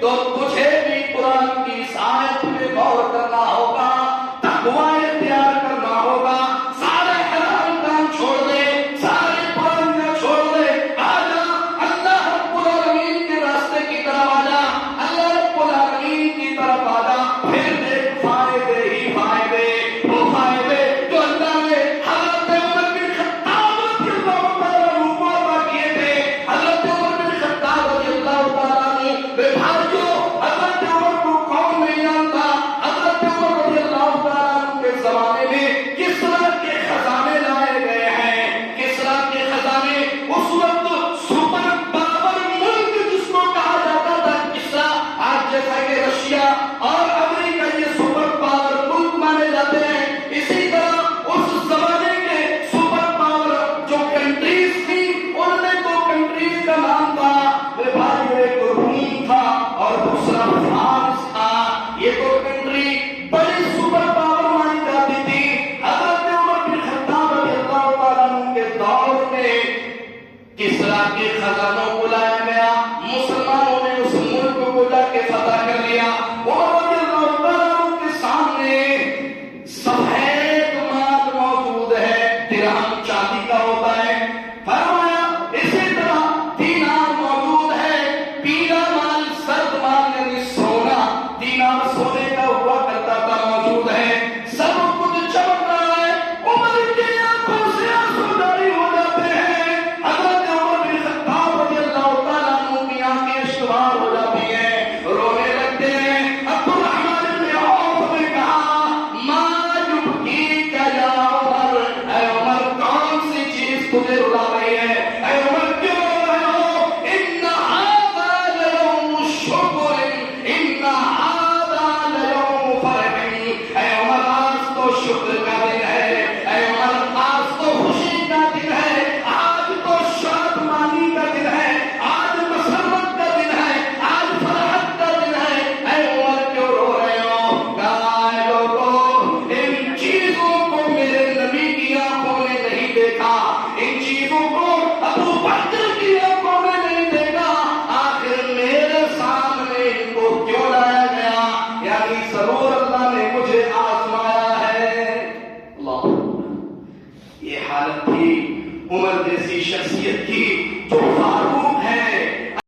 تو تجھے بھی قرآن کی اس آیت پہ غور کرنا ہوگا، تقوی اختیار کرنا ہوگا، سارے حرام کام چھوڑ دے، سارے برائیاں چھوڑ دے، آجا اللہ رب العالمین کے راستے کی طرف آجا، اللہ رب العالمین کی طرف آجا، پھر دیکھ فائدے ہی فائدے، وہ فائدے جو اللہ نے حضرت عمر بن خطاب رضی اللہ تعالیٰ عنہ کو عطا کیے تھے۔ حضرت عمر بن خطاب رضی اللہ تعالیٰ عنہ بے بھائیو، حضرت عمر کو کون نہیں جانتا؟ حضرت عمر رضی اللہ تعالیٰ عنہ کے زمانے میں کسرا کے خزانے لائے گئے ہیں، کسرا کے خزانے اس وقت سپر پاور ملک جس کو کہا جاتا تھا کسرا، آج جیسا کہ رشیا اور امریکہ یہ سپر پاور ملک مانے جاتے ہیں، اسی طرح اس زمانے کے سپر پاور جو کنٹریز تھی ان میں دو کنٹریز کا نام تھا میرے بھائی، ایک روم تھا اور دوسرا فرانس تھا۔ یہ دو کنٹری بڑی سپر پاور مانی جاتی تھی۔ حضرت عمر بن خطاب رضی اللہ تعالیٰ عنہ کے دور میں کسرا کے خزانوں کو لایا گیا، مسلمانوں نے اس ملک کو جا کے فتح کر لیا۔ عمر رضی اللہ تعالیٰ عنہ کے سامنے سفید مال موجود ہے، درہم چاندی کا ہوتا ہے، فرمایا اسی طرح دینار موجود ہے، پیلا مال سرد مال یعنی سونا، دینار سونے کا ہوا کرتا تھا موجود ہے، سب کچھ چمک رہا ہے۔ عمر کی آنکھوں سے آنسو جاری ہو جاتے ہیں، حضرت عمر بن خطاب رضی اللہ تعالیٰ عنہ کی آنکھیں اشتبار ہو جاتی ہیں، رونے لگتے ہیں۔ عبد الرحمن بن عوف نے کہا ما یبکیک یا عمر، اے عمر کون سی چیز تجھے رلا رہی ہے، اے عمر کیوں رو رہے ہو؟ ان ھذا لیوم شکر، ان ھذا لیوم فرح، اے عمر آج تو شکر کا دن ہے، اے عمر آج تو خوشی کا دن ہے، آج تو شادمانی کا دن ہے، آج مسرت کا دن ہے، آج فرحت کا دن ہے، اے عمر کیوں رو رہے ہو؟ کہا اے لوگوں، ان چیزوں کو میرے نبی کی آنکھوں نے نہیں دیکھا، ان چیزوں کو ابو بکر کی آنکھوں نے نہیں دیکھا، آخر میرے سامنے ان کو کیوں لایا گیا؟ یعنی ضرور اللہ نے مجھے آزمایا ہے۔ اللہ، یہ حالت تھی عمر جیسی شخصیت کی جو فاروق